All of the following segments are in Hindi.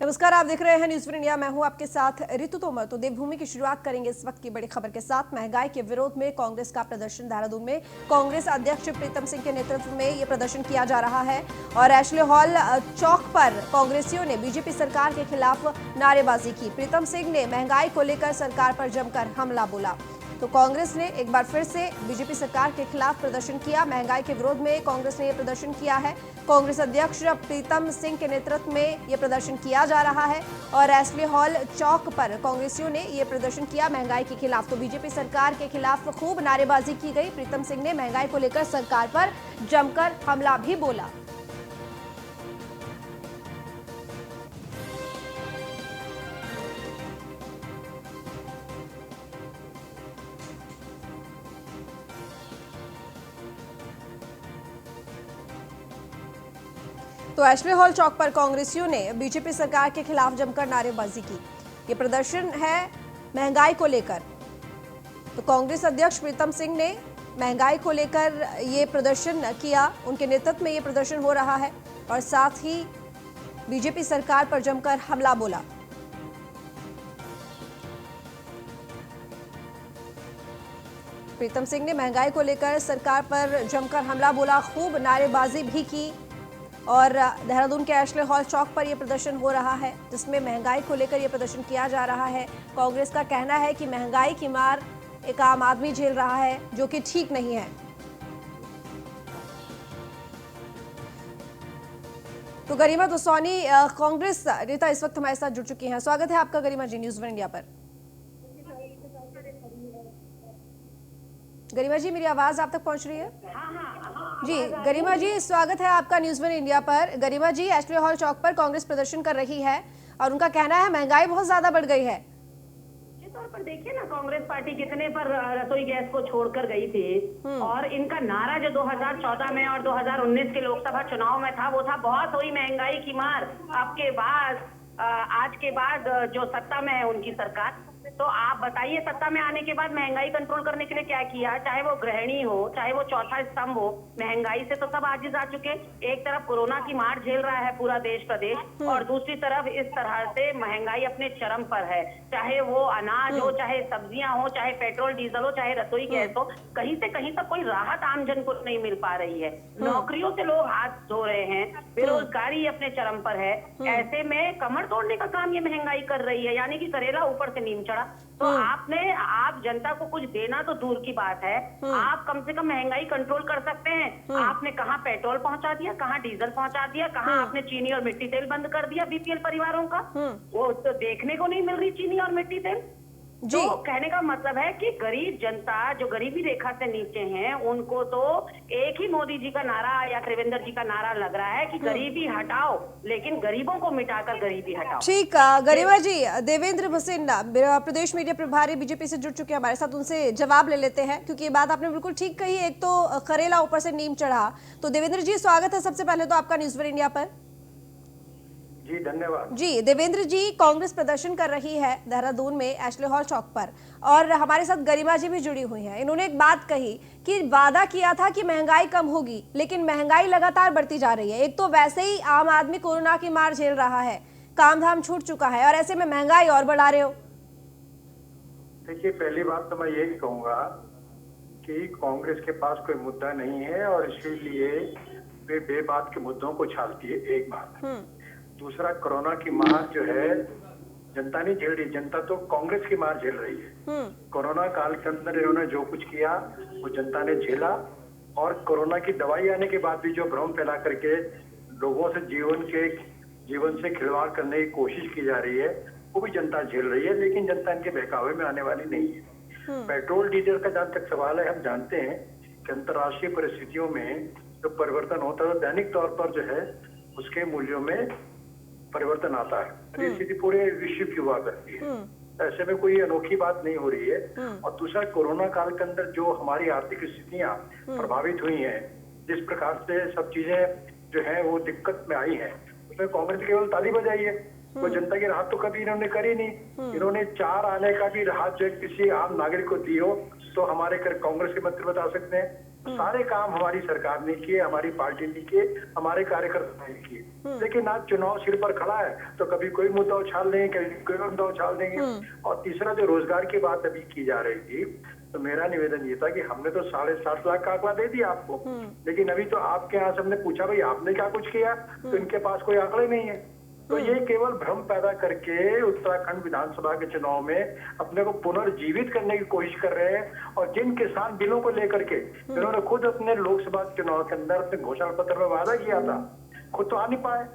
नमस्कार, आप देख रहे हैं न्यूज़ इंडिया। मैं हूं आपके साथ ऋतु तोमर। तो देवभूमि की शुरुआत करेंगे इस वक्त की बड़ी खबर के साथ। महंगाई के विरोध में कांग्रेस का प्रदर्शन देहरादून में कांग्रेस अध्यक्ष प्रीतम सिंह के नेतृत्व में ये प्रदर्शन किया जा रहा है और एशले हॉल चौक पर कांग्रेसियों ने बीजेपी सरकार के खिलाफ नारेबाजी की। प्रीतम सिंह ने महंगाई को लेकर सरकार पर जमकर हमला बोला। तो कांग्रेस ने एक बार फिर से बीजेपी सरकार के खिलाफ प्रदर्शन किया। महंगाई के विरोध में कांग्रेस ने यह प्रदर्शन किया है। कांग्रेस अध्यक्ष प्रीतम सिंह के नेतृत्व में यह प्रदर्शन किया जा रहा है और एशले हॉल चौक पर कांग्रेसियों ने यह प्रदर्शन किया महंगाई के खिलाफ। तो बीजेपी सरकार के खिलाफ खूब नारेबाजी की गई। प्रीतम सिंह ने महंगाई को लेकर सरकार पर जमकर हमला भी बोला। तो एशले हॉल चौक पर कांग्रेसियों ने बीजेपी सरकार के खिलाफ जमकर नारेबाजी की। ये प्रदर्शन है महंगाई को लेकर। तो कांग्रेस अध्यक्ष प्रीतम सिंह ने महंगाई को लेकर ये प्रदर्शन किया। उनके नेतृत्व में ये प्रदर्शन हो रहा है और साथ ही बीजेपी सरकार पर जमकर हमला बोला। प्रीतम सिंह ने महंगाई को लेकर सरकार पर जमकर हमला बोला, खूब नारेबाजी भी की और देहरादून के एशले हॉल चौक पर यह प्रदर्शन हो रहा है जिसमें महंगाई को लेकर यह प्रदर्शन किया जा रहा है। कांग्रेस का कहना है कि महंगाई की मार एक आम आदमी झेल रहा है जो कि ठीक नहीं है। तो गरिमा दसौनी कांग्रेस नेता इस वक्त हमारे साथ जुड़ चुकी हैं। स्वागत है आपका गरिमा जी न्यूज़ इंडिया पर। गरिमा जी, मेरी आवाज आप तक पहुंच रही है? जी गरिमा जी, स्वागत है आपका न्यूज़ वन इंडिया पर। गरिमा जी, एशले हॉल चौक पर कांग्रेस प्रदर्शन कर रही है और उनका कहना है महंगाई बहुत ज्यादा बढ़ गई है। तौर पर देखिए ना, कांग्रेस पार्टी कितने पर रसोई गैस को छोड़कर गई थी और इनका नारा जो 2014 में और 2019 के लोकसभा चुनाव में था वो था बहुत हुई महंगाई की मार। आपके बाद आज के बाद जो सत्ता में है उनकी सरकार, तो आप बताइए सत्ता में आने के बाद महंगाई कंट्रोल करने के लिए क्या किया? चाहे वो गृहिणी हो, चाहे वो चौथा स्तंभ हो, महंगाई से तो सब आजिज आ चुके। एक तरफ कोरोना की मार झेल रहा है पूरा देश प्रदेश और दूसरी तरफ इस तरह से महंगाई अपने चरम पर है। चाहे वो अनाज हो, चाहे सब्जियां हो, चाहे पेट्रोल डीजल हो, चाहे रसोई गैस हो, कहीं से कहीं तक कोई राहत आमजन को नहीं मिल पा रही है। नौकरियों से लोग हाथ धो रहे हैं, बेरोजगारी अपने चरम पर है। ऐसे में कमर तोड़ने का काम ये महंगाई कर रही है, यानी कि करेला ऊपर से नीम चढ़ा। तो आप जनता को कुछ देना तो दूर की बात है, आप कम से कम महंगाई कंट्रोल कर सकते हैं। आपने कहाँ पेट्रोल पहुंचा दिया, कहाँ डीजल पहुंचा दिया, कहाँ आपने चीनी और मिट्टी तेल बंद कर दिया बीपीएल परिवारों का? वो तो देखने को नहीं मिल रही चीनी और मिट्टी तेल। तो कहने का मतलब है कि गरीब जनता जो गरीबी रेखा से नीचे हैं उनको तो एक ही मोदी जी का नारा या त्रिवेंद्र जी का नारा लग रहा है कि गरीबी हटाओ, लेकिन गरीबों को मिटाकर गरीबी हटाओ। ठीक, गरिमा जी, देवेंद्र भसीन प्रदेश मीडिया प्रभारी बीजेपी से जुड़ चुके हैं हमारे साथ, उनसे जवाब ले लेते हैं क्योंकि ये बात आपने बिल्कुल ठीक कही। एक तो करेला ऊपर से नीम चढ़ा। तो देवेंद्र जी, स्वागत है सबसे पहले तो आपका न्यूज़ वन इंडिया पर। जी धन्यवाद। जी देवेंद्र जी, कांग्रेस प्रदर्शन कर रही है देहरादून में एशले हॉल चौक पर और हमारे साथ गरिमा जी भी जुड़ी हुई हैं। इन्होंने एक बात कही कि वादा किया था कि महंगाई कम होगी, लेकिन महंगाई लगातार बढ़ती जा रही है। एक तो वैसे ही आम आदमी कोरोना की मार झेल रहा है, काम धाम छूट चुका है और ऐसे में महंगाई और बढ़ा रहे हो। देखिए, पहली बात तो मैं यही कहूंगा कि कांग्रेस के पास कोई मुद्दा नहीं है और इसीलिए वे बेबात के मुद्दों को छालती है, एक बात। दूसरा, कोरोना की मार जो है जनता नहीं झेल रही, जनता तो कांग्रेस की मार झेल रही है। कोरोना काल के अंदर इन्होंने जो कुछ किया वो जनता ने झेला और कोरोना की दवाई आने के बाद भी जो भ्रम फैला करके लोगों से जीवन से खिलवाड़ करने की कोशिश की जा रही है वो भी जनता झेल रही है, लेकिन जनता इनके बहकावे में आने वाली नहीं है। पेट्रोल डीजल का जहां तक सवाल है, हम जानते हैं कि अंतर्राष्ट्रीय परिस्थितियों में जो परिवर्तन होता है दैनिक तौर पर जो है उसके मूल्यों में परिवर्तन आता है। ये स्थिति पूरे विश्व की हुआ करती है, ऐसे में कोई अनोखी बात नहीं हो रही है। और दूसरा, कोरोना काल के अंदर जो हमारी आर्थिक स्थितियां प्रभावित हुई हैं, जिस प्रकार से सब चीजें जो है वो दिक्कत में आई है, उसमें कांग्रेस केवल ताली बजाई है। तो जनता की राहत तो कभी इन्होंने करी नहीं। इन्होंने 4 आने का भी राहत जो किसी आम नागरिक को दी हो तो हमारे कांग्रेस के मंत्री बता सकते हैं। सारे काम हमारी सरकार ने किए, हमारी पार्टी ने किए, हमारे कार्यकर्ता ने किए। लेकिन आज चुनाव सिर पर खड़ा है तो कभी कोई मुद्दा उछाल देंगे, कभी कोई मुद्दा उछाल देंगे। और तीसरा जो रोजगार की बात अभी की जा रही थी, तो मेरा निवेदन ये था कि हमने तो 7.5 लाख का आंकड़ा दे दिया आपको, लेकिन अभी तो आपके यहाँ से हमने पूछा भाई आपने क्या कुछ किया, तो इनके पास कोई आंकड़े नहीं है। तो ये केवल भ्रम पैदा करके उत्तराखंड विधानसभा के चुनाव में अपने को पुनर्जीवित करने की कोशिश कर रहे हैं। और जिन किसान बिलों को लेकर के इन्होंने खुद अपने लोकसभा चुनाव के अंदर अपने घोषणा पत्र में वादा किया था, खुद तो आ नहीं पाए।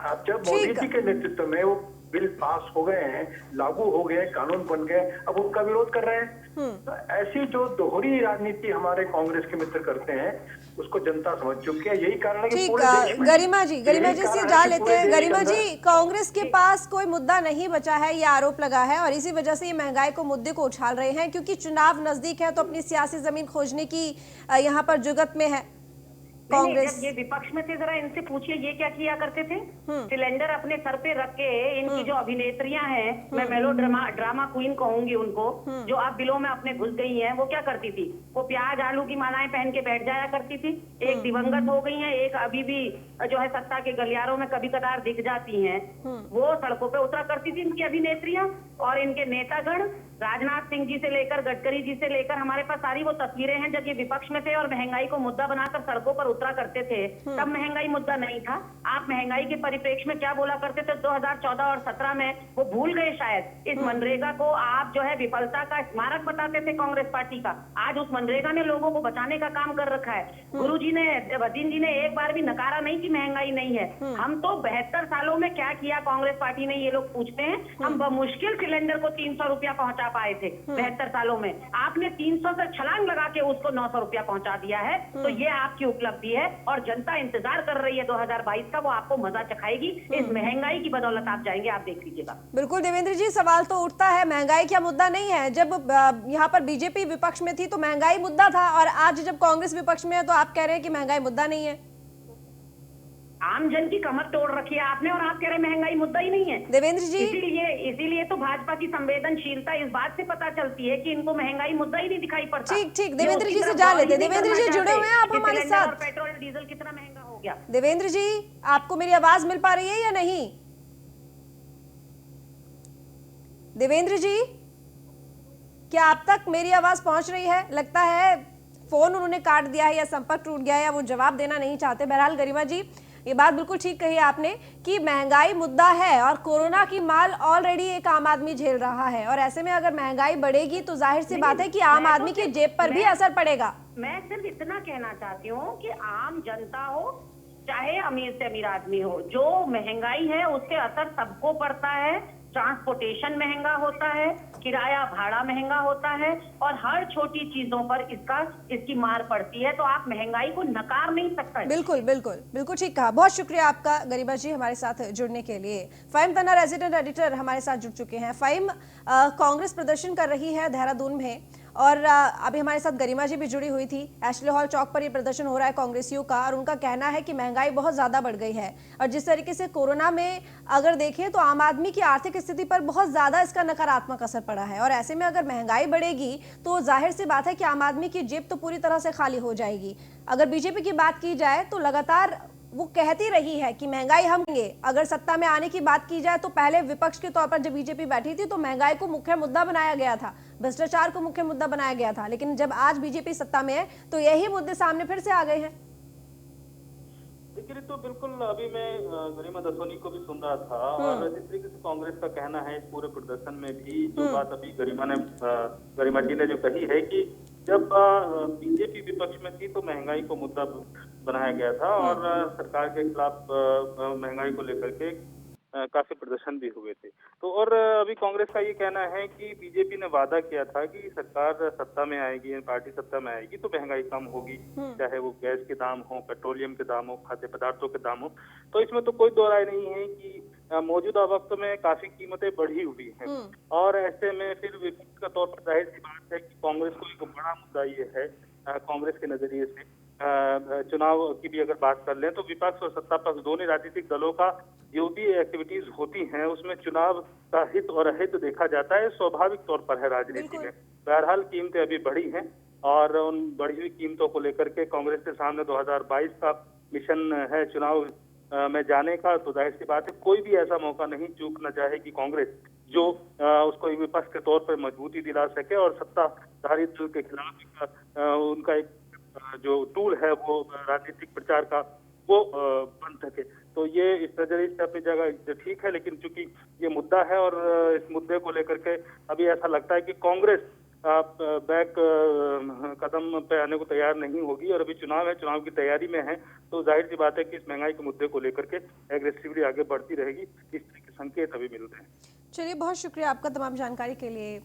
अब जब मोदी जी के नेतृत्व में वो बिल पास हो गए हैं, लागू हो गए, कानून बन गए, अब उनका विरोध कर रहे हैं। तो ऐसी जो दोहरी राजनीति हमारे कांग्रेस के मित्र करते हैं उसको जनता समझ चुकी है। यही कारण है कि पूरे देश में गरिमा जी से जान लेते हैं। गरिमा जी, कांग्रेस के पास कोई मुद्दा नहीं बचा है, ये आरोप लगा है, और इसी वजह से ये महंगाई को मुद्दे को उछाल रहे हैं, क्योंकि चुनाव नजदीक है तो अपनी सियासी जमीन खोजने की यहाँ पर जुगत में है कांग्रेस। ये विपक्ष में थे, जरा इनसे पूछिए ये क्या किया करते थे। सिलेंडर अपने सर पे रख के इनकी जो अभिनेत्रियां हैं, मैं मेलो ड्रामा क्वीन कहूंगी उनको, जो आप बिलों में अपने घुस गई हैं, वो क्या करती थी? वो प्याज आलू की मालाएं पहन के बैठ जाया करती थी। एक दिवंगत हो गई हैं, एक अभी भी जो है सत्ता के गलियारों में कभी कदार दिख जाती हैं। वो सड़कों पे उतरा करती थी इनकी अभिनेत्रियां, और इनके नेतागण राजनाथ सिंह जी से लेकर गडकरी जी से लेकर हमारे पास सारी वो तस्वीरें हैं जब ये विपक्ष में थे और महंगाई को मुद्दा बनाकर सड़कों पर उतरा करते थे। तब महंगाई मुद्दा नहीं था। आप महंगाई के परिप्रेक्ष्य में क्या बोला करते थे 2014 और 17 में? वो भूल गए शायद। इस मनरेगा को आप जो है विफलता का स्मारक बताते थे कांग्रेस पार्टी का। आज उस मनरेगा ने लोगों को बचाने का काम कर रखा है। गुरुजी ने, वजीन जी ने एक बार भी नकारा नहीं कि महंगाई नहीं है। हम तो 72 सालों में क्या किया कांग्रेस पार्टी ने, ये लोग पूछते हैं। हम बमुश्किल सिलेंडर को 300 रुपया पहुंचा पाए थे 72 सालों में। आपने 300 से छलांग लगा के उसको 900 रुपया पहुंचा दिया है। तो ये आपकी उपलब्धि है और जनता इंतजार कर रही है 2022 का। वो आपको मजा चखाएगी। इस महंगाई की बदौलत आप जाएंगे, आप देख लीजिएगा। बिल्कुल देवेंद्र जी, सवाल तो उठता है, महंगाई क्या मुद्दा नहीं है? जब यहाँ पर बीजेपी विपक्ष में थी तो महंगाई मुद्दा था, और आज जब कांग्रेस विपक्ष में है तो आप कह रहे हैं कि महंगाई मुद्दा नहीं है। आम जन की कमर तोड़ रखी है आपने, और आप कह रहे महंगाई मुद्दा ही नहीं है। देवेंद्र जी, इसीलिए तो भाजपा की संवेदनशीलता इस बात से पता चलती है कि इनको महंगाई मुद्दा ही नहीं दिखाई पड़ता। ठीक, देवेंद्र जी से जान लेते हैं। देवेंद्र जी जुड़े हुए हैं आप हमारे साथ। और पेट्रोल डीजल कितना महंगा हो गया। देवेंद्र जी, आपको मेरी आवाज मिल पा रही है या नहीं? देवेंद्र जी, क्या आप तक मेरी आवाज पहुंच रही है? लगता है फोन उन्होंने काट दिया है या संपर्क टूट गया है, या वो जवाब देना नहीं चाहते। बहरहाल गरिमा जी, ये बात बिल्कुल ठीक कही आपने कि महंगाई मुद्दा है, और कोरोना की माल ऑलरेडी एक आम आदमी झेल रहा है, और ऐसे में अगर महंगाई बढ़ेगी तो जाहिर सी बात है कि आम आदमी की जेब पर भी असर पड़ेगा। मैं सिर्फ इतना कहना चाहती हूँ कि आम जनता हो चाहे अमीर से अमीर आदमी हो, जो महंगाई है उसके असर सबको पड़ता है। ट्रांसपोर्टेशन महंगा होता है, किराया भाड़ा महंगा होता है, और हर छोटी चीजों पर इसकी मार पड़ती है। तो आप महंगाई को नकार नहीं सकते। बिल्कुल ठीक कहा। बहुत शुक्रिया आपका गरिमा जी हमारे साथ जुड़ने के लिए। फाइम तन्ना, रेजिडेंट एडिटर, हमारे साथ जुड़ चुके हैं। फाइम, कांग्रेस प्रदर्शन कर रही है देहरादून में, और अभी हमारे साथ गरिमा जी भी जुड़ी हुई थी। एशले हॉल चौक पर ये प्रदर्शन हो रहा है कांग्रेसियों का, और उनका कहना है कि महंगाई बहुत ज्यादा बढ़ गई है, और जिस तरीके से कोरोना में अगर देखें तो आम आदमी की आर्थिक स्थिति पर बहुत ज्यादा इसका नकारात्मक असर पड़ा है, और ऐसे में अगर महंगाई बढ़ेगी तो जाहिर सी बात है कि आम आदमी की जेब तो पूरी तरह से खाली हो जाएगी। अगर बीजेपी की बात की जाए तो लगातार वो कहती रही है कि महंगाई हम लेंगे। अगर सत्ता में आने की बात की जाए तो पहले विपक्ष के तौर पर जब बीजेपी बैठी थी तो महंगाई को मुख्य मुद्दा बनाया गया था, भ्रष्टाचार को मुख्य मुद्दा बनाया गया था, लेकिन जब आज बीजेपी सत्ता में है तो यही मुद्दे सामने फिर से आ गए हैं। देखिए, तो बिल्कुल अभी मैं गरिमा दसोनी को भी सुन रहा था, और जिस तरीके से कांग्रेस का कहना है इस पूरे प्रदर्शन में भी जो बात अभी गरिमा जी ने जो कही है कि जब बीजेपी विपक्ष में थी तो महंगाई को मुद्दा बनाया गया था, और सरकार के खिलाफ महंगाई को लेकर के काफी प्रदर्शन भी हुए थे। तो और अभी कांग्रेस का ये कहना है कि बीजेपी ने वादा किया था कि सरकार सत्ता में आएगी, पार्टी सत्ता में आएगी तो महंगाई कम होगी, चाहे वो गैस के दाम हो, पेट्रोलियम के दाम हो, खाद्य पदार्थों के दाम हो। तो इसमें तो कोई दो राय नहीं है कि मौजूदा वक्त में काफी कीमतें बढ़ी हुई हैं, और ऐसे में फिर विपक्ष का तौर पर जाहिर सी बात है कि कांग्रेस को एक बड़ा मुद्दा ये है कांग्रेस के नजरिए से। चुनाव की भी अगर बात कर लें तो विपक्ष और सत्ता पक्ष दोनों राजनीतिक दलों का जो भी एक्टिविटीज होती हैं उसमें चुनाव का हित और अहित देखा जाता है, स्वाभाविक तौर पर है राजनीति में। बहरहाल कीमतें अभी बढ़ी हैं, और उन बढ़ी हुई कीमतों को लेकर के कांग्रेस के सामने 2022 का मिशन है चुनाव में जाने का, तो जाहिर सी बात है कोई भी ऐसा मौका नहीं चूकना चाहेगी कांग्रेस जो उसको विपक्ष के तौर पर मजबूती दिला सके और सत्ताधारी दल के खिलाफ उनका एक जो टूल है वो राजनीतिक प्रचार का वो बन सके। तो ये इस नजरिए से अपनी जगह ठीक है, लेकिन चूंकि ये मुद्दा है और इस मुद्दे को लेकर के अभी ऐसा लगता है कि कांग्रेस बैक कदम पे आने को तैयार नहीं होगी और अभी चुनाव है, चुनाव की तैयारी में है, तो जाहिर सी बात है कि इस महंगाई के मुद्दे को लेकर के एग्रेसिवली आगे बढ़ती रहेगी। इस तरह के संकेत अभी मिल रहे हैं। चलिए, बहुत शुक्रिया आपका तमाम जानकारी के लिए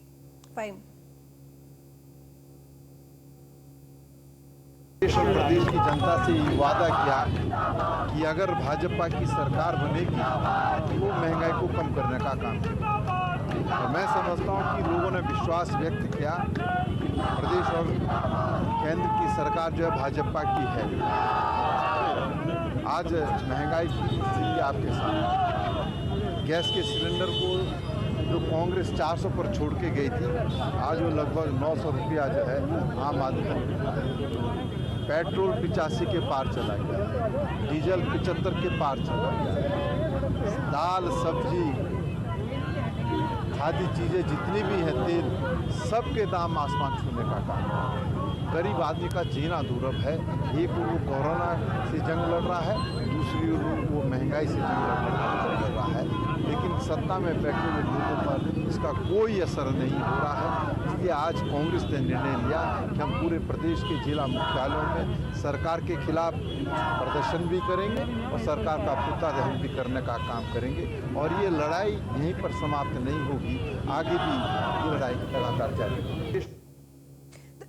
फाइम। देश और प्रदेश की जनता से ये वादा किया कि अगर भाजपा की सरकार बनेगी तो वो महंगाई को कम करने का काम करेगी। तो मैं समझता हूँ कि लोगों ने विश्वास व्यक्त किया कि प्रदेश और केंद्र की सरकार जो है भाजपा की है। आज महंगाई की स्थिति आपके सामने, गैस के सिलेंडर को जो कांग्रेस 400 पर छोड़ के गई थी, आज वो लगभग 900 रुपया जो है आम आदमी। पेट्रोल 85 के पार चला गया, डीजल 75 के पार चला गया, दाल सब्जी खाद्य चीज़ें जितनी भी हैं, तेल, सबके दाम आसमान छूने का काम है। गरीब आदमी का जीना दुर्लभ है। एक वो कोरोना से जंग लड़ रहा है, दूसरी वो महंगाई से जंग लड़ रहा है, लेकिन सत्ता में बैठे हुए लोगों पर इसका कोई असर नहीं हो रहा है। इसलिए आज कांग्रेस ने निर्णय लिया कि हम पूरे प्रदेश के जिला मुख्यालयों में सरकार के खिलाफ प्रदर्शन भी करेंगे और सरकार का पुतला दहन भी करने का काम करेंगे। और ये लड़ाई यहीं पर समाप्त नहीं होगी, आगे भी ये लड़ाई लगातार जारी रहेगी।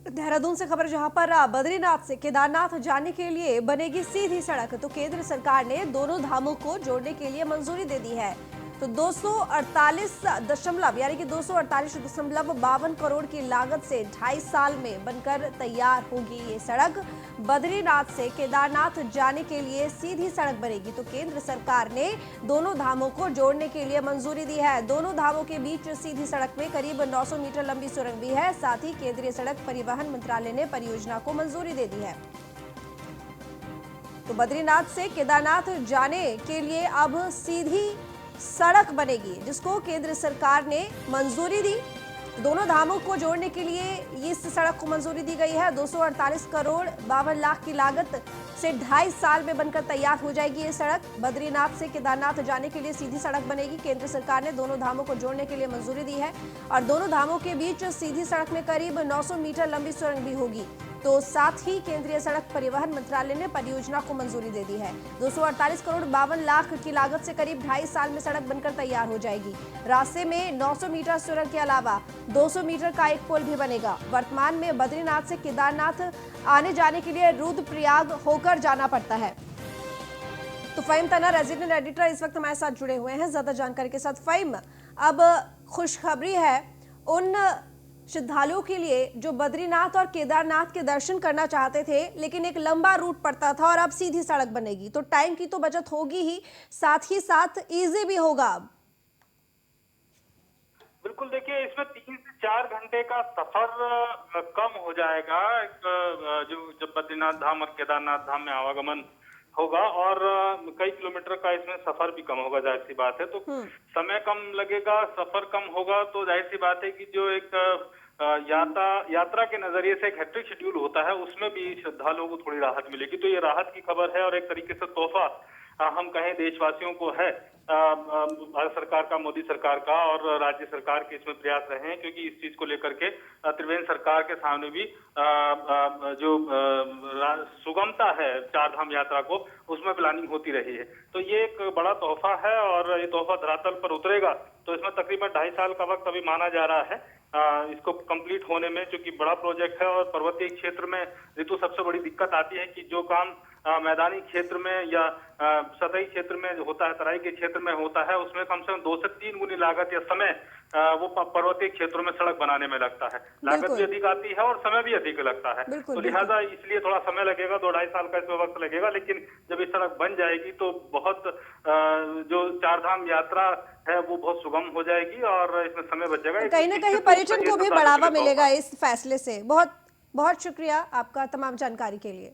देहरादून से खबर, जहां पर बद्रीनाथ से केदारनाथ जाने के लिए बनेगी सीधी सड़क, तो केंद्र सरकार ने दोनों धामों को जोड़ने के लिए मंजूरी दे दी है। तो 248 यानी कि 248.52 करोड़ की लागत से 2.5 साल में बनकर तैयार होगी ये सड़क। बद्रीनाथ से केदारनाथ जाने के लिए सीधी सड़क बनेगी। तो केंद्र सरकार ने दोनों धामों को जोड़ने के लिए मंजूरी दी है। दोनों धामों के बीच सीधी सड़क में करीब 900 मीटर लंबी सुरंग भी है। साथ ही केंद्रीय सड़क परिवहन मंत्रालय ने परियोजना को मंजूरी दे दी है। तो बद्रीनाथ से केदारनाथ जाने के लिए अब सीधी सड़क बनेगी, जिसको केंद्र सरकार ने मंजूरी दी। दोनों धामों को जोड़ने के लिए इस सड़क को मंजूरी दी गई है। 248 करोड़ 52 लाख की लागत से 2.5 साल में बनकर तैयार हो जाएगी ये सड़क। बद्रीनाथ से केदारनाथ जाने के लिए सीधी सड़क बनेगी। केंद्र सरकार ने दोनों धामों को जोड़ने के लिए मंजूरी दी है और दोनों धामों के बीच सीधी सड़क में करीब 900 मीटर लंबी सुरंग भी होगी। तो साथ ही केंद्रीय सड़क परिवहन मंत्रालय ने परियोजना को मंजूरी दे दी है। 248 करोड़ 52 लाख की लागत से करीब 2.5 साल में सड़क बनकर तैयार हो जाएगी। रास्ते में 900 मीटर सुरंग के अलावा 200 मीटर का एक पुल भी बनेगा। वर्तमान में बद्रीनाथ से केदारनाथ आने जाने के लिए रुद्रप्रयाग होकर जाना पड़ता है। तो फ़हीम तना, रेजिडेंट एडिटर, इस वक्त हमारे साथ जुड़े हुए हैं ज्यादा जानकारी के साथ। फ़हीम, अब खुशखबरी है उन श्रद्धालुओं के लिए जो बद्रीनाथ और केदारनाथ के दर्शन करना चाहते थे, लेकिन एक लंबा रूट पड़ता था, और अब सीधी सड़क बनेगी तो टाइम की तो बचत होगी ही साथ इजी भी होगा। बिल्कुल, देखिए इसमें 3 से 4 घंटे का सफर कम हो जाएगा। जो जब बद्रीनाथ धाम और केदारनाथ धाम में आवागमन होगा और कई किलोमीटर का इसमें सफर भी कम होगा, जाहिर सी बात है। तो समय कम लगेगा, सफर कम होगा, तो जाहिर सी बात है कि जो एक यात्रा के नजरिए से एक हेक्टिक शेड्यूल होता है, उसमें भी श्रद्धालुओं को थोड़ी राहत मिलेगी। तो ये राहत की खबर है और एक तरीके से तोहफा हम कहें देशवासियों को है भारत सरकार का, मोदी सरकार का और राज्य सरकार के इसमें प्रयास रहे हैं, क्योंकि इस चीज को लेकर के त्रिवेंद्र सरकार के सामने भी जो सुगमता है चार धाम यात्रा को, उसमें प्लानिंग होती रही है। तो ये एक बड़ा तोहफा है और ये तोहफा धरातल पर उतरेगा तो इसमें तकरीबन 2.5 साल का वक्त अभी माना जा रहा है इसको कंप्लीट होने में, क्योंकि बड़ा प्रोजेक्ट है। और पर्वतीय क्षेत्र में ऋतु सबसे बड़ी दिक्कत आती है कि जो काम मैदानी क्षेत्र में या सतही क्षेत्र में होता है, तराई के क्षेत्र में होता है, उसमें कम से कम 2 से 3 गुनी लागत या समय वो पर्वतीय क्षेत्रों में सड़क बनाने में लगता है। लागत भी अधिक आती है और समय भी अधिक लगता है। तो लिहाजा इसलिए थोड़ा समय लगेगा, 2-2.5 साल का इसमें वक्त लगेगा। लेकिन जब ये सड़क बन जाएगी तो बहुत जो चार धाम यात्रा है वो बहुत सुगम हो जाएगी और इसमें समय बच जाएगा। कहीं ना कहीं पर्यटन को भी बढ़ावा मिलेगा इस फैसले से। बहुत बहुत शुक्रिया आपका तमाम जानकारी के लिए।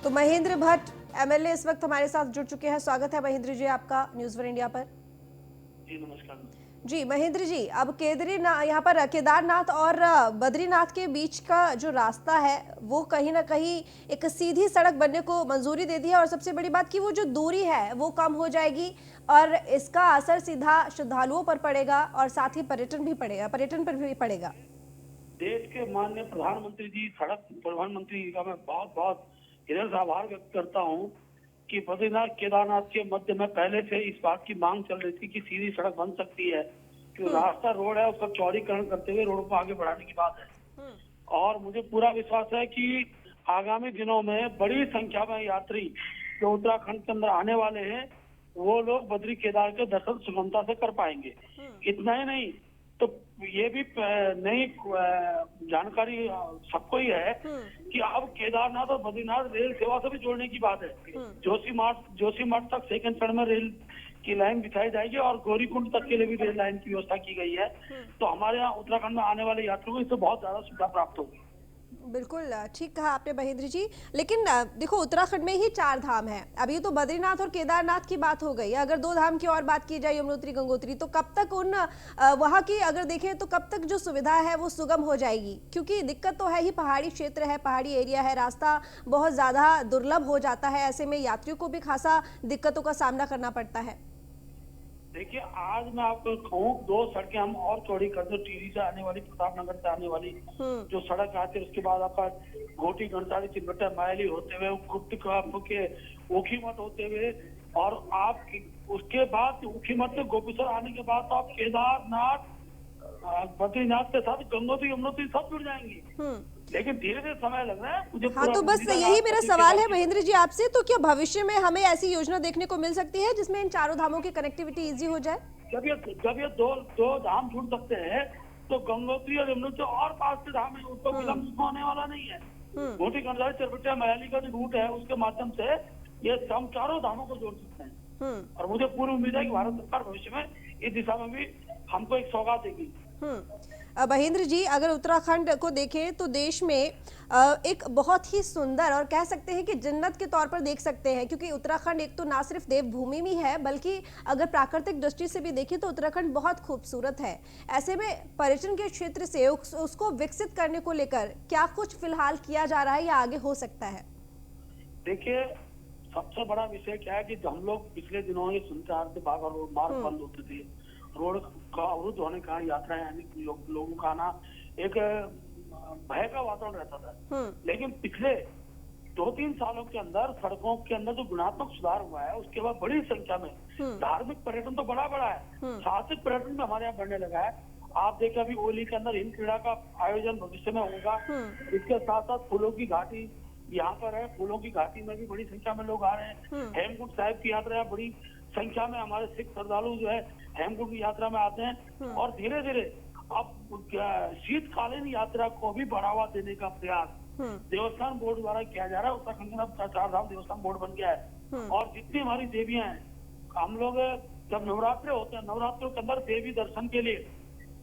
तो महेंद्र भट्ट एमएलए इस वक्त हमारे साथ जुड़ चुके हैं। स्वागत है महेंद्र जी आपका न्यूज़ वन इंडिया पर। जी नमस्कार जी महेंद्र जी, अब यहाँ पर केदारनाथ और बद्रीनाथ के बीच का जो रास्ता है वो कहीं ना कहीं एक सीधी सड़क बनने को मंजूरी दे दी है, और सबसे बड़ी बात कि वो जो दूरी है वो कम हो जाएगी और इसका असर सीधा श्रद्धालुओं पर पड़ेगा और साथ ही पर्यटन पर भी पड़ेगा। देश के माननीय प्रधानमंत्री जी, सड़क प्रधानमंत्री जी का मैं बहुत बहुत हृदय से आभार व्यक्त करता हूँ कि बद्रीनाथ केदारनाथ के मध्य में पहले से इस बात की मांग चल रही थी कि सीधी सड़क बन सकती है, कि रास्ता रोड है उसका चौड़ीकरण करते हुए रोड को आगे बढ़ाने की बात है। और मुझे पूरा विश्वास है कि आगामी दिनों में बड़ी संख्या में यात्री जो उत्तराखंड के अंदर आने वाले हैं वो लोग बद्री केदार के दर्शन सुगमता से कर पाएंगे। इतना ही नहीं तो ये भी नई जानकारी सबको ही है कि अब केदारनाथ और बद्रीनाथ रेल सेवा से भी जोड़ने की बात है। जोशीमठ तक सेकंड चरण में रेल की लाइन बिछाई जाएगी और गौरीकुंड तक के लिए भी रेल लाइन की व्यवस्था की गई है। तो हमारे यहाँ उत्तराखंड में आने वाले यात्रियों को इससे बहुत ज्यादा सुविधा प्राप्त होगी। बिल्कुल ठीक कहा आपने महेंद्र जी, लेकिन देखो उत्तराखंड में ही 4 धाम है। अभी तो बद्रीनाथ और केदारनाथ की बात हो गई, अगर 2 धाम की और बात की जाए यमुनोत्री गंगोत्री, तो कब तक वहाँ की अगर देखें तो कब तक जो सुविधा है वो सुगम हो जाएगी? क्योंकि दिक्कत तो है ही, पहाड़ी क्षेत्र है, पहाड़ी एरिया है, रास्ता बहुत ज्यादा दुर्लभ हो जाता है, ऐसे में यात्रियों को भी खासा दिक्कतों का सामना करना पड़ता है। देखिए आज मैं आपको कहूँ 2 सड़कें हम और चौड़ी कर दो, टीरी से आने वाली, प्रतापनगर से आने वाली जो सड़क आती है, उसके बाद आपका घोटी घंटाली चिलबट्टा मायली होते हुए गुप्त के ऊखीमठ होते हुए, और आप उसके बाद ऊखीमठ से गोपेश्वर आने के बाद तो आप केदारनाथ बद्रीनाथ के साथ गंगोत्री यमुनोत्री सब जुड़ जाएंगी। लेकिन धीरे धीरे समय लग रहा है मुझे। हाँ, तो बस यही मेरा सवाल है महेंद्र जी आपसे, तो क्या भविष्य में हमें ऐसी योजना देखने को मिल सकती है जिसमें इन 4 धामों की कनेक्टिविटी इजी हो जाए? जब ये दो धाम जुड़ सकते हैं तो गंगोत्री और यमुनोत्री और 5 धाम है, उसको विलम्ब होने वाला नहीं है। घोटी घंटाली चिलबट्टा मयाली का जो रूट है उसके माध्यम से ये हम 4 धामों को जोड़ सकते हैं। और मुझे पूरी उम्मीद है कि भारत सरकार भविष्य में इस दिशा में भी हमको एक सौगात देगी। महेंद्र जी, अगर उत्तराखंड को देखें तो देश में एक बहुत ही सुंदर और कह सकते हैं कि जन्नत के तौर पर देख सकते हैं, क्योंकि उत्तराखंड एक तो ना सिर्फ देवभूमि भी है बल्कि अगर प्राकृतिक दृष्टि से भी देखें तो उत्तराखंड बहुत खूबसूरत है। ऐसे में पर्यटन के क्षेत्र से उसको विकसित करने को लेकर क्या कुछ फिलहाल किया जा रहा है या आगे हो सकता है? देखिए सबसे बड़ा विषय क्या है कि हम लोग पिछले दिनों ये सुनते आ रहे थे, बाबा रोड मार्ग बंद होते थे, रोड का अवरुद्ध होने का यात्रा यानी लोगों का आना एक भय का वातावरण रहता था। लेकिन पिछले 2-3 सालों के अंदर सड़कों के अंदर जो गुणात्मक सुधार हुआ है उसके बाद बड़ी संख्या में धार्मिक पर्यटन तो बड़ा है, साहसिक पर्यटन भी हमारे यहाँ बढ़ने लगा है। आप देखें अभी ओली के अंदर हिंद क्रीड़ा का आयोजन भविष्य में होगा। इसके साथ साथ फूलों की घाटी यहाँ पर है, फूलों की घाटी में भी बड़ी संख्या में लोग आ रहे हैं। हेमकुंड साहिब की यात्रा बड़ी संख्या में हमारे सिख श्रद्धालु जो है हेमकुंड की यात्रा में आते हैं। और धीरे धीरे अब शीतकालीन यात्रा को भी बढ़ावा देने का प्रयास देवस्थान बोर्ड द्वारा किया जा रहा है। उत्तराखंड में 4 धाम देवस्थान बोर्ड बन गया है। और जितनी हमारी देवियां हैं, हम लोग जब नवरात्रे होते हैं, नवरात्रों के अंदर देवी दर्शन के लिए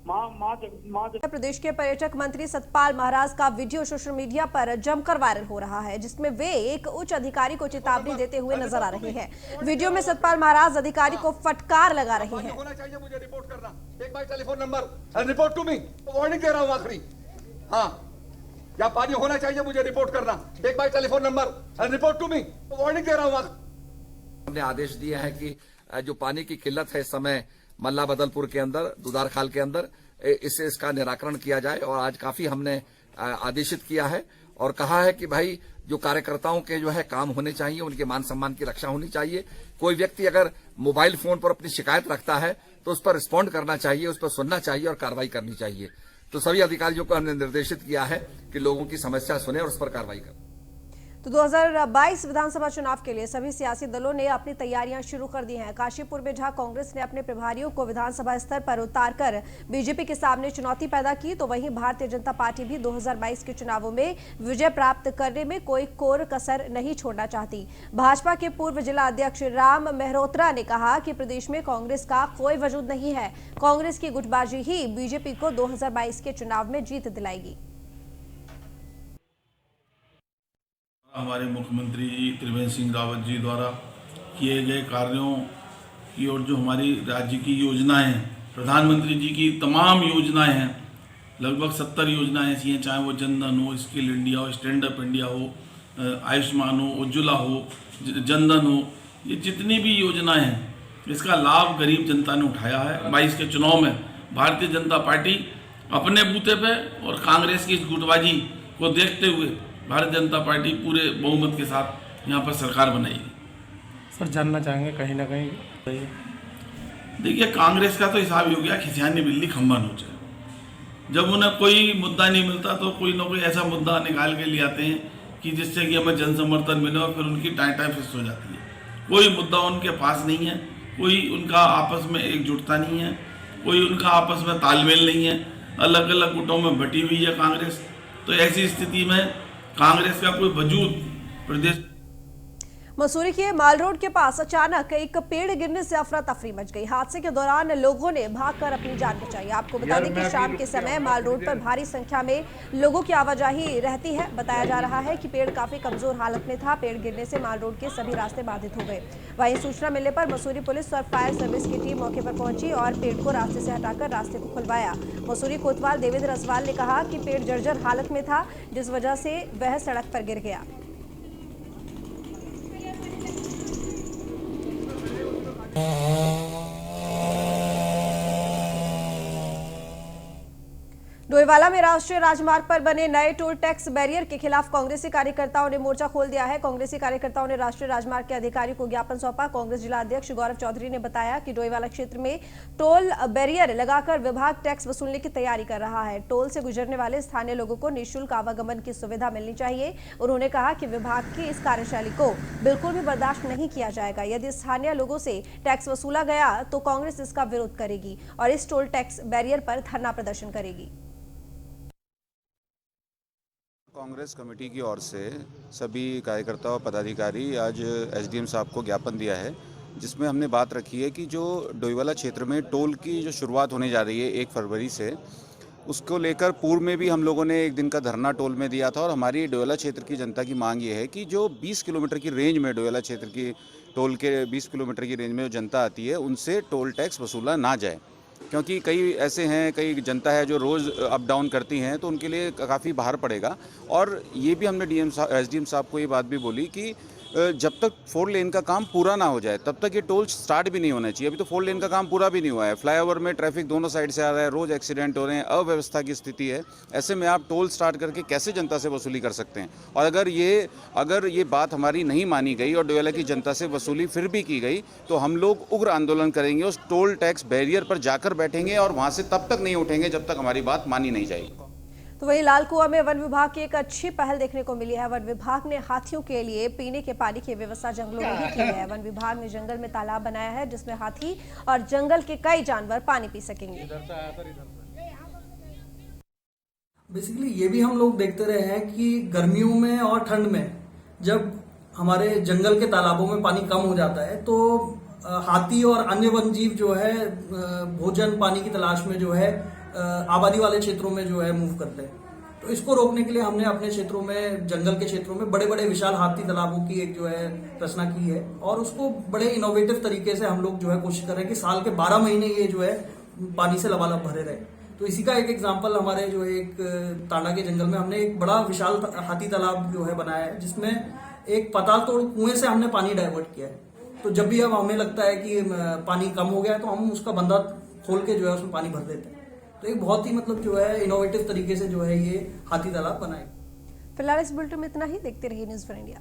प्रदेश के पर्यटक मंत्री सतपाल महाराज का वीडियो सोशल मीडिया पर जमकर वायरल हो रहा है, जिसमें वे एक उच्च अधिकारी को चेतावनी देते हुए नजर आ रहे हैं। वीडियो में सतपाल महाराज अधिकारी को फटकार लगा रहे हैं। होना चाहिए मुझे रिपोर्ट करना, एक बार telephone number report to me, warning दे रहा हूँ आखिरी। हाँ, या पानी होना चाहिए मुझे रिपोर्ट करना, एक बार telephone number report to me, warning दे रहा हूँ। हमने आदेश दिया है कि जो पानी की किल्लत है इस समय मल्ला बदलपुर के अंदर, दुदार खाल के अंदर, इसका निराकरण किया जाए। और आज काफी हमने आदेशित किया है और कहा है कि भाई जो कार्यकर्ताओं के जो है काम होने चाहिए, उनके मान सम्मान की रक्षा होनी चाहिए। कोई व्यक्ति अगर मोबाइल फोन पर अपनी शिकायत रखता है तो उस पर रिस्पॉन्ड करना चाहिए, उस पर सुनना चाहिए और कार्रवाई करनी चाहिए। तो सभी अधिकारियों को हमने निर्देशित किया है कि लोगों की समस्या सुने और उस पर कार्रवाई करें। तो 2022 विधानसभा चुनाव के लिए सभी सियासी दलों ने अपनी तैयारियां शुरू कर दी हैं। काशीपुर में जहां कांग्रेस ने अपने प्रभारियों को विधानसभा स्तर पर उतारकर बीजेपी के सामने चुनौती पैदा की, तो वहीं भारतीय जनता पार्टी भी 2022 के चुनावों में विजय प्राप्त करने में कोई कोर कसर नहीं छोड़ना चाहती। भाजपा के पूर्व जिला अध्यक्ष राम मेहरोत्रा ने कहा कि प्रदेश में कांग्रेस का कोई वजूद नहीं है, कांग्रेस की गुटबाजी ही बीजेपी को 2022 के चुनाव में जीत दिलाएगी। हमारे मुख्यमंत्री जी त्रिवेंद्र सिंह रावत जी द्वारा किए गए कार्यों की और जो हमारी राज्य की योजनाएं हैं, प्रधानमंत्री जी की तमाम योजनाएं हैं, लगभग 70 योजनाएं ऐसी हैं, चाहे वो जनधन हो, स्किल इंडिया हो, स्टैंड अप इंडिया हो, आयुष्मान हो, उज्ज्वला हो, जनधन हो, ये जितनी भी योजनाएं हैं इसका लाभ गरीब जनता ने उठाया है। 22 के चुनाव में भारतीय जनता पार्टी अपने बूते पे और कांग्रेस की इस गुटबाजी को देखते हुए भारतीय जनता पार्टी पूरे बहुमत के साथ यहाँ पर सरकार बनाएगी। सर जानना चाहेंगे कहीं ना कहीं, देखिए कांग्रेस का तो हिसाब ही हो गया खिसियानी बिल्ली खंभा नोचे। जब उन्हें कोई मुद्दा नहीं मिलता तो कोई ना कोई ऐसा मुद्दा निकाल के ले आते हैं कि जिससे कि हमें जन समर्थन मिले और फिर उनकी टाई फिस्ट हो जाती है। कोई मुद्दा उनके पास नहीं है, कोई उनका आपस में एकजुटता नहीं है, कोई उनका आपस में तालमेल नहीं है, अलग अलग गुटों में बटी हुई है कांग्रेस। तो ऐसी स्थिति में कांग्रेस का कोई वजूद प्रदेश। मसूरी के माल रोड के पास अचानक एक पेड़ गिरने से अफरा तफरी मच गई। हादसे के दौरान लोगों ने भागकर अपनी जान बचाई। आपको बता दें कि शाम के समय माल रोड पर भारी संख्या में लोगों की आवाजाही रहती है। बताया जा रहा है कि पेड़ काफी कमजोर हालत में था। पेड़ गिरने से माल रोड के सभी रास्ते बाधित हो गए। वहीं सूचना मिलने पर मसूरी पुलिस और फायर सर्विस की टीम मौके पर पहुंची और पेड़ को रास्ते से हटाकर रास्ते को खुलवाया। मसूरी कोतवाल देवेंद्र असवाल ने कहा कि पेड़ जर्जर हालत में था, जिस वजह से वह सड़क पर गिर गया। डोईवाला में राष्ट्रीय राजमार्ग पर बने नए टोल टैक्स बैरियर के खिलाफ कांग्रेसी कार्यकर्ताओं ने मोर्चा खोल दिया है। कांग्रेसी कार्यकर्ताओं ने राष्ट्रीय राजमार्ग के अधिकारी को ज्ञापन सौंपा। कांग्रेस जिला अध्यक्ष गौरव चौधरी ने बताया कि डोईवाला क्षेत्र में टोल बैरियर लगाकर विभाग टैक्स वसूलने की तैयारी कर रहा है। टोल से गुजरने वाले स्थानीय लोगों को निःशुल्क आवागमन की सुविधा मिलनी चाहिए। उन्होंने कहा कि विभाग की इस कार्यशैली को बिल्कुल भी बर्दाश्त नहीं किया जाएगा। यदि स्थानीय लोगों से टैक्स वसूला गया तो कांग्रेस इसका विरोध करेगी और इस टोल टैक्स बैरियर पर धरना प्रदर्शन करेगी। कांग्रेस कमेटी की ओर से सभी कार्यकर्ता और पदाधिकारी आज एसडीएम साहब को ज्ञापन दिया है, जिसमें हमने बात रखी है कि जो डोईवाला क्षेत्र में टोल की जो शुरुआत होने जा रही है 1 फरवरी से, उसको लेकर पूर्व में भी हम लोगों ने एक दिन का धरना टोल में दिया था। और हमारी डोईवाला क्षेत्र की जनता की मांग ये है कि जो 20 किलोमीटर की रेंज में डोईवाला क्षेत्र की टोल के 20 किलोमीटर की रेंज में जो जनता आती है उनसे टोल टैक्स वसूला ना जाए, क्योंकि कई ऐसे हैं, कई जनता है जो रोज़ अप डाउन करती हैं, तो उनके लिए काफ़ी भार पड़ेगा। और ये भी हमने एसडीएम साहब को ये बात भी बोली कि जब तक 4 लेन का काम पूरा ना हो जाए तब तक ये टोल स्टार्ट भी नहीं होना चाहिए। अभी तो 4 लेन का काम पूरा भी नहीं हुआ है, फ्लाईओवर में ट्रैफिक दोनों साइड से आ रहा है, रोज़ एक्सीडेंट हो रहे हैं, अव्यवस्था की स्थिति है। ऐसे में आप टोल स्टार्ट करके कैसे जनता से वसूली कर सकते हैं? और अगर ये बात हमारी नहीं मानी गई और डोईवाला की जनता से वसूली फिर भी की गई तो हम लोग उग्र आंदोलन करेंगे, उस टोल टैक्स बैरियर पर जाकर बैठेंगे और वहाँ से तब तक नहीं उठेंगे जब तक हमारी बात मानी नहीं जाएगी। तो वहीं लालकुआं में वन विभाग की एक अच्छी पहल देखने को मिली है। वन विभाग ने हाथियों के लिए पीने के पानी की व्यवस्था जंगलों में ही की है। वन विभाग ने जंगल में तालाब बनाया है जिसमें हाथी और जंगल के कई जानवर पानी पी सकेंगे। बेसिकली ये भी हम लोग देखते रहे हैं कि गर्मियों में और ठंड में जब हमारे जंगल के तालाबों में पानी कम हो जाता है तो हाथी और अन्य वन जीव जो है भोजन पानी की तलाश में जो है आबादी वाले क्षेत्रों में जो है मूव करते हैं। तो इसको रोकने के लिए हमने अपने क्षेत्रों में, जंगल के क्षेत्रों में बड़े बड़े विशाल हाथी तालाबों की एक जो है रचना की है और उसको बड़े इनोवेटिव तरीके से हम लोग जो है कोशिश कर रहे हैं कि साल के 12 महीने ये जो है पानी से लबालब भरे रहे। तो इसी का एक एग्जाम्पल हमारे जो एक तांडा के जंगल में हमने एक बड़ा विशाल हाथी तालाब जो है बनाया है, जिसमें एक पाताल तोड़ कुएं से हमने पानी डाइवर्ट किया है। तो जब भी अब हमें लगता है कि पानी कम हो गया है तो हम उसका बंदा खोल के जो है उसमें पानी भर देते हैं। तो एक बहुत ही मतलब जो है इनोवेटिव तरीके से जो है ये हाथी तालाब बनाए। फिलहाल इस बुलेटिन में इतना ही। देखते रहिए न्यूज़ फॉर इंडिया।